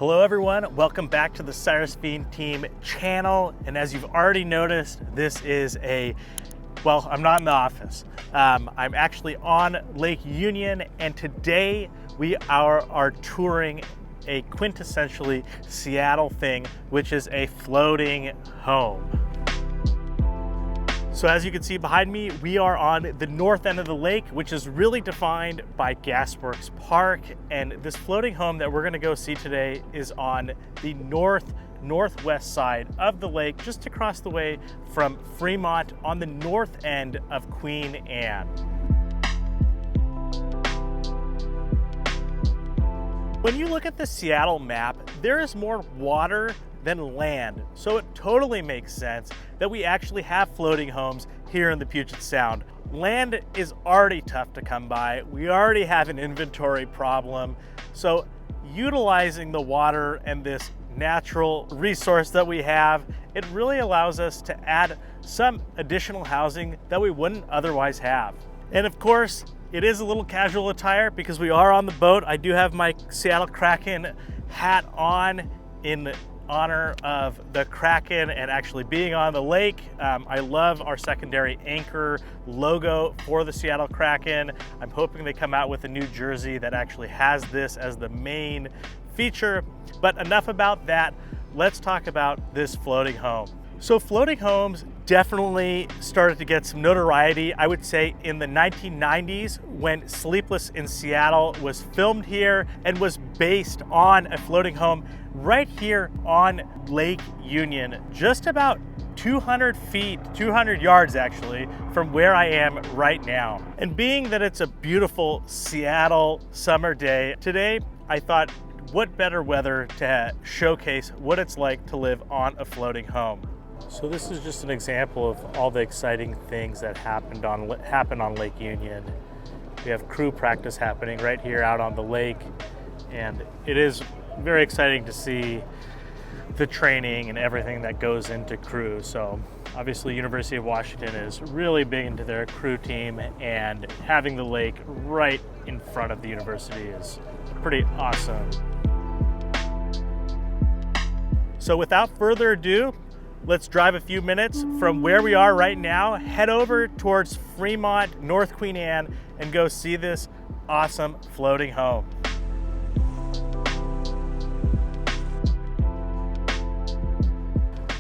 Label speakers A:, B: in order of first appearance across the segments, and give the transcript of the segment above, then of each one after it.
A: Hello everyone, welcome back to the Cyrus Fiene team channel. And as you've already noticed, this is well, I'm not in the office. I'm actually on Lake Union, and today we are touring a quintessentially Seattle thing, which is a floating home. So as you can see behind me, we are on the north end of the lake, which is really defined by Gasworks Park. And this floating home that we're gonna go see today is on the northwest side of the lake, just across the way from Fremont on the north end of Queen Anne. When you look at the Seattle map, there is more water than land. So it totally makes sense that we actually have floating homes here in the Puget Sound. Land is already tough to come by. We already have an inventory problem. So utilizing the water and this natural resource that we have, it really allows us to add some additional housing that we wouldn't otherwise have. And of course, it is a little casual attire because we are on the boat. I do have my Seattle Kraken hat on in honor of the Kraken and actually being on the lake. I love our secondary anchor logo for the Seattle Kraken. I'm hoping they come out with a new jersey that actually has this as the main feature. But enough about that. Let's talk about this floating home. So floating homes definitely started to get some notoriety, I would say, in the 1990s when Sleepless in Seattle was filmed here and was based on a floating home right here on Lake Union, just about 200 yards actually from where I am right now. And being that it's a beautiful Seattle summer day, today I thought, what better weather to showcase what it's like to live on a floating home. So this is just an example of all the exciting things that happen on Lake Union. We have crew practice happening right here out on the lake, and it is very exciting to see the training and everything that goes into crew. So obviously University of Washington is really big into their crew team, and having the lake right in front of the university is pretty awesome. So without further ado, let's drive a few minutes from where we are right now, head over towards Fremont, North Queen Anne, and go see this awesome floating home.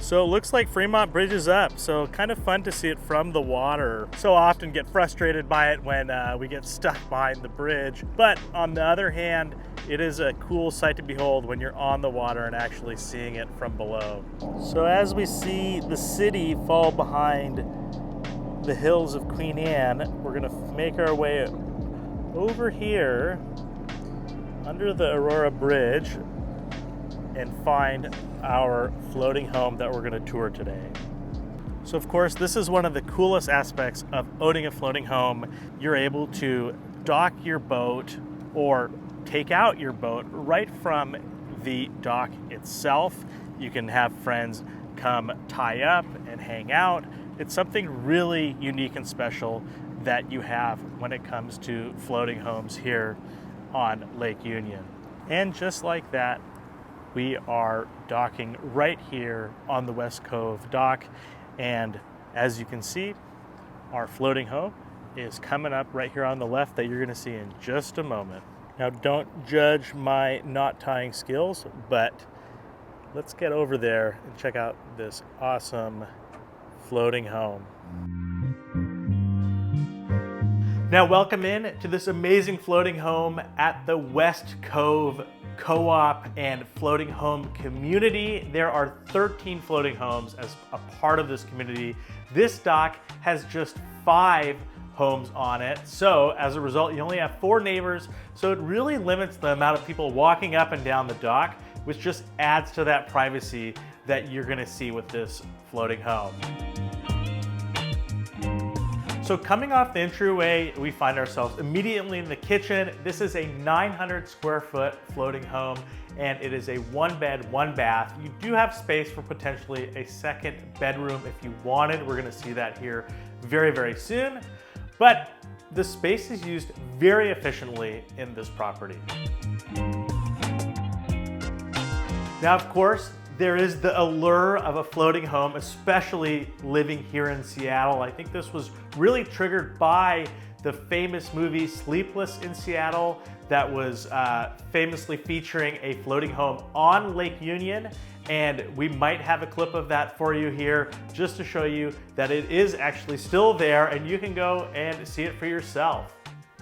A: So it looks like Fremont Bridge is up, so kind of fun to see it from the water. So often get frustrated by it when we get stuck behind the bridge, but on the other hand, it is a cool sight to behold when you're on the water and actually seeing it from below. So as we see the city fall behind the hills of Queen Anne, we're gonna make our way over here under the Aurora Bridge and find our floating home that we're gonna tour today. So of course, this is one of the coolest aspects of owning a floating home. You're able to dock your boat or take out your boat right from the dock itself. You can have friends come tie up and hang out. It's something really unique and special that you have when it comes to floating homes here on Lake Union. And just like that, we are docking right here on the West Cove dock. And as you can see, our floating home is coming up right here on the left that you're gonna see in just a moment. Now, don't judge my knot tying skills, but let's get over there and check out this awesome floating home. Now, welcome in to this amazing floating home at the West Cove Co-op and floating home community. There are 13 floating homes as a part of this community. This dock has just 5 homes on it. So as a result, you only have 4 neighbors. So it really limits the amount of people walking up and down the dock, which just adds to that privacy that you're gonna see with this floating home. So coming off the entryway, we find ourselves immediately in the kitchen. This is a 900 square foot floating home, and it is a 1 bed, 1 bath. You do have space for potentially a second bedroom if you wanted. We're gonna see that here very, very soon. But the space is used very efficiently in this property. Now, of course, there is the allure of a floating home, especially living here in Seattle. I think this was really triggered by the famous movie Sleepless in Seattle that was famously featuring a floating home on Lake Union. And we might have a clip of that for you here just to show you that it is actually still there and you can go and see it for yourself.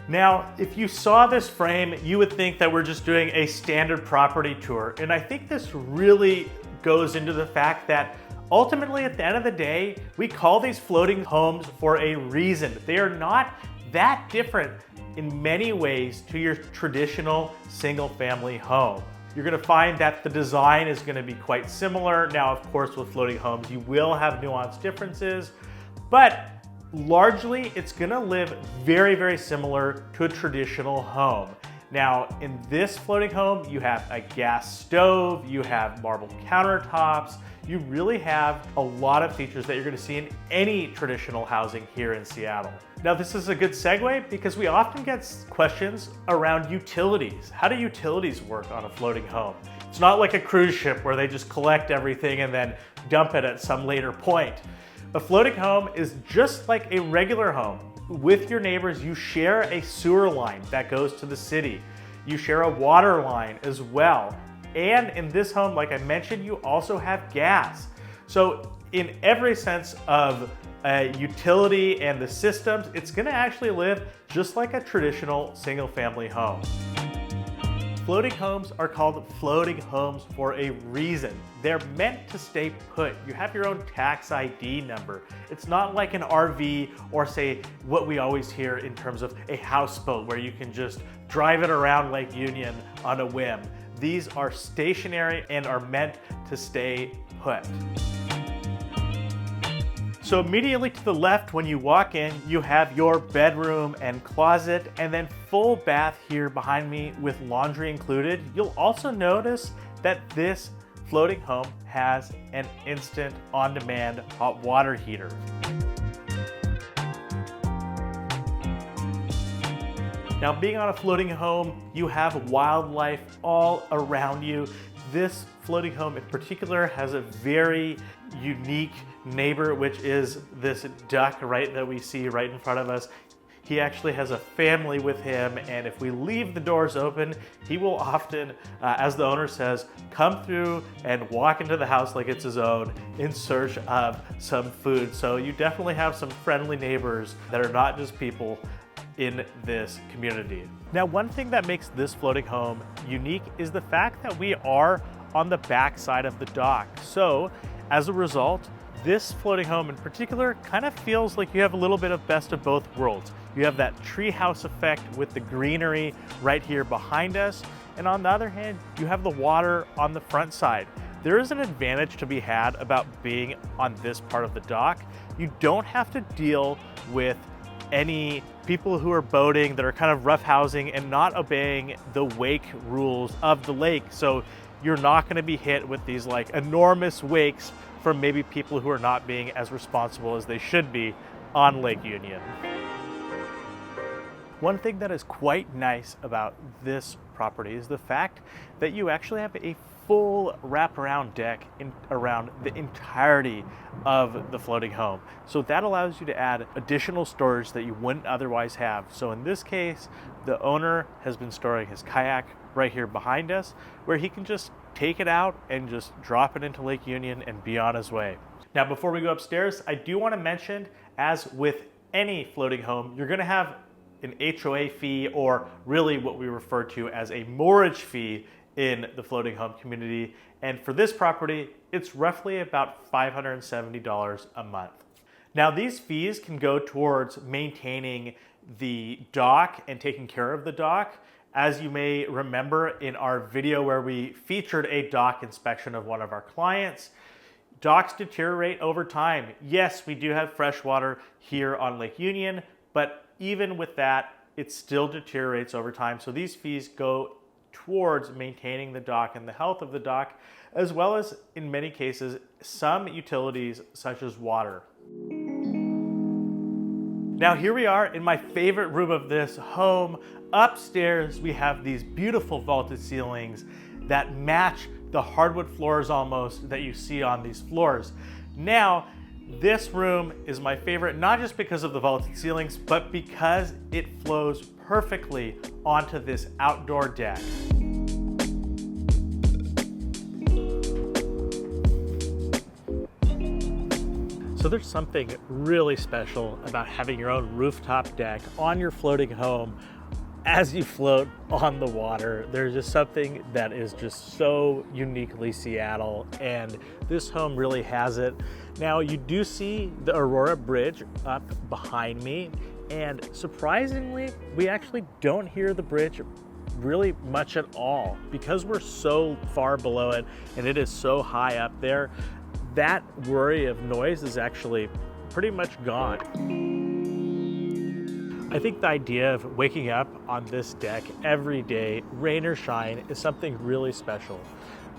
A: Now, if you saw this frame, you would think that we're just doing a standard property tour. And I think this really goes into the fact that ultimately at the end of the day, we call these floating homes for a reason. They are not that different in many ways to your traditional single family home. You're gonna find that the design is gonna be quite similar. Now, of course, with floating homes, you will have nuanced differences, but largely it's gonna live very, very similar to a traditional home. Now, in this floating home, you have a gas stove, you have marble countertops, you really have a lot of features that you're gonna see in any traditional housing here in Seattle. Now, this is a good segue because we often get questions around utilities. How do utilities work on a floating home? It's not like a cruise ship where they just collect everything and then dump it at some later point. A floating home is just like a regular home. With your neighbors, you share a sewer line that goes to the city. You share a water line as well. And in this home, like I mentioned, you also have gas. So in every sense of utility and the systems, it's gonna actually live just like a traditional single family home. Floating homes are called floating homes for a reason. They're meant to stay put. You have your own tax ID number. It's not like an RV or say what we always hear in terms of a houseboat where you can just drive it around Lake Union on a whim. These are stationary and are meant to stay put. So immediately to the left when you walk in, you have your bedroom and closet and then full bath here behind me with laundry included. You'll also notice that this floating home has an instant on-demand hot water heater. Now, being on a floating home, you have wildlife all around you. This floating home in particular has a very unique neighbor, which is this duck right that we see right in front of us. He actually has a family with him, and if we leave the doors open, he will often, as the owner says, come through and walk into the house like it's his own in search of some food. So you definitely have some friendly neighbors that are not just people in this community. Now, one thing that makes this floating home unique is the fact that we are on the back side of the dock. So as a result, this floating home in particular kind of feels like you have a little bit of best of both worlds. You have that treehouse effect with the greenery right here behind us. And on the other hand, you have the water on the front side. There is an advantage to be had about being on this part of the dock. You don't have to deal with any people who are boating that are kind of roughhousing and not obeying the wake rules of the lake. So you're not going to be hit with these like enormous wakes from maybe people who are not being as responsible as they should be on Lake Union. One thing that is quite nice about this property is the fact that you actually have a full wraparound deck around the entirety of the floating home. So that allows you to add additional storage that you wouldn't otherwise have. So in this case, the owner has been storing his kayak right here behind us, where he can just take it out and just drop it into Lake Union and be on his way. Now, before we go upstairs, I do want to mention, as with any floating home, you're going to have an HOA fee, or really what we refer to as a moorage fee in the floating home community. And for this property, it's roughly about $570 a month. Now, these fees can go towards maintaining the dock and taking care of the dock. As you may remember in our video where we featured a dock inspection of one of our clients, docks deteriorate over time. Yes, we do have fresh water here on Lake Union, but even with that, it still deteriorates over time. So these fees go towards maintaining the dock and the health of the dock, as well as, in many cases, some utilities such as water. Now here we are in my favorite room of this home. Upstairs, we have these beautiful vaulted ceilings that match the hardwood floors almost that you see on these floors. Now, this room is my favorite, not just because of the vaulted ceilings, but because it flows perfectly onto this outdoor deck. So there's something really special about having your own rooftop deck on your floating home as you float on the water. There's just something that is just so uniquely Seattle, and this home really has it. Now, you do see the Aurora Bridge up behind me, and surprisingly, we actually don't hear the bridge really much at all because we're so far below it and it is so high up there. That worry of noise is actually pretty much gone. I think the idea of waking up on this deck every day, rain or shine, is something really special.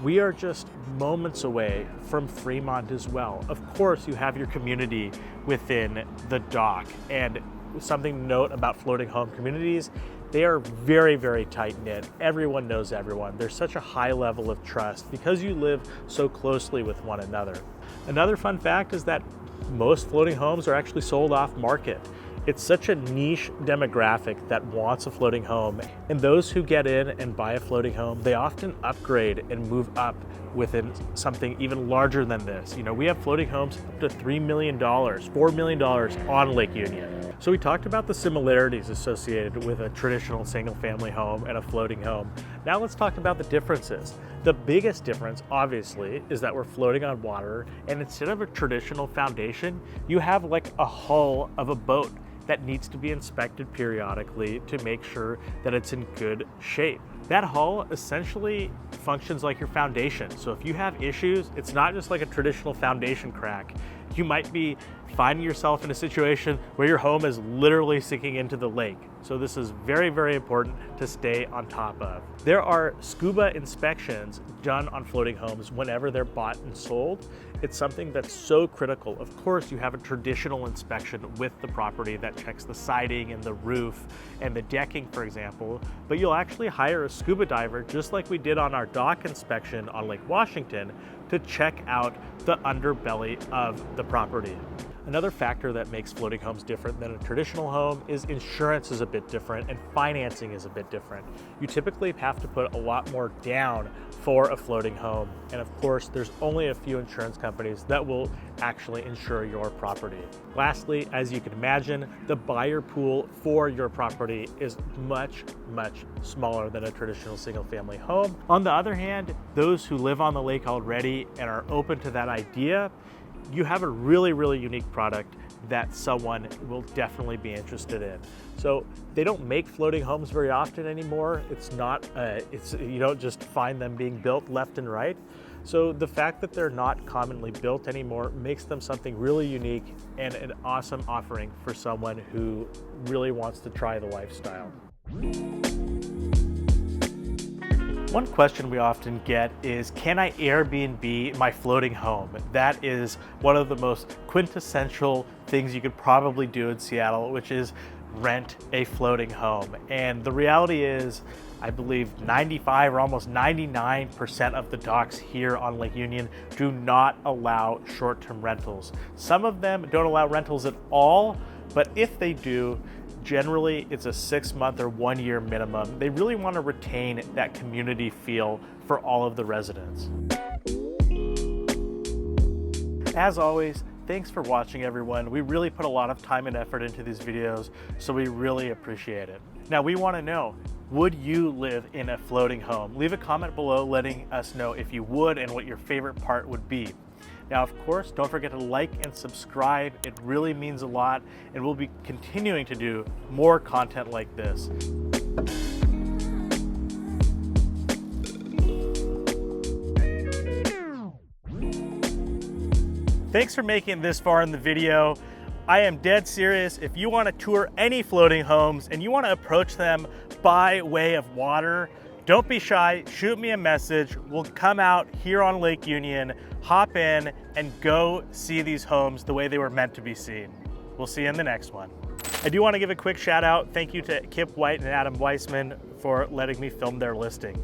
A: We are just moments away from Fremont as well. Of course, you have your community within the dock, and something to note about floating home communities, they are very, very tight-knit. Everyone knows everyone. There's such a high level of trust because you live so closely with one another. Another fun fact is that most floating homes are actually sold off market. It's such a niche demographic that wants a floating home, and those who get in and buy a floating home, they often upgrade and move up within something even larger than this. You know, we have floating homes up to $3 million, $4 million on Lake Union. So we talked about the similarities associated with a traditional single-family home and a floating home. Now let's talk about the differences. The biggest difference, obviously, is that we're floating on water, and instead of a traditional foundation, you have like a hull of a boat that needs to be inspected periodically to make sure that it's in good shape. That hull essentially functions like your foundation. So if you have issues, it's not just like a traditional foundation crack. You might be finding yourself in a situation where your home is literally sinking into the lake. So this is very, very important to stay on top of. There are scuba inspections done on floating homes whenever they're bought and sold. It's something that's so critical. Of course, you have a traditional inspection with the property that checks the siding and the roof and the decking, for example, but you'll actually hire a scuba diver, just like we did on our dock inspection on Lake Washington, to check out the underbelly of the property. Another factor that makes floating homes different than a traditional home is insurance is a bit different and financing is a bit different. You typically have to put a lot more down for a floating home. And of course, there's only a few insurance companies that will actually insure your property. Lastly, as you can imagine, the buyer pool for your property is much, much smaller than a traditional single-family home. On the other hand, those who live on the lake already and are open to that idea, you have a really, really unique product that someone will definitely be interested in. So they don't make floating homes very often anymore. You don't just find them being built left and right. So the fact that they're not commonly built anymore makes them something really unique and an awesome offering for someone who really wants to try the lifestyle. One question we often get is, can I Airbnb my floating home? That is one of the most quintessential things you could probably do in Seattle, which is rent a floating home. And the reality is, I believe 95 or almost 99% of the docks here on Lake Union do not allow short-term rentals. Some of them don't allow rentals at all, but if they do, generally it's a 6-month or 1-year minimum. They really want to retain that community feel for all of the residents. As always, thanks for watching, everyone. We really put a lot of time and effort into these videos, so we really appreciate it. Now, we want to know, would you live in a floating home? Leave a comment below letting us know if you would and what your favorite part would be. Now, of course, don't forget to like and subscribe. It really means a lot, and we'll be continuing to do more content like this. Thanks for making it this far in the video. I am dead serious. If you want to tour any floating homes and you want to approach them by way of water, don't be shy, shoot me a message. We'll come out here on Lake Union, hop in, and go see these homes the way they were meant to be seen. We'll see you in the next one. I do want to give a quick shout out. Thank you to Kip White and Adam Weissman for letting me film their listing.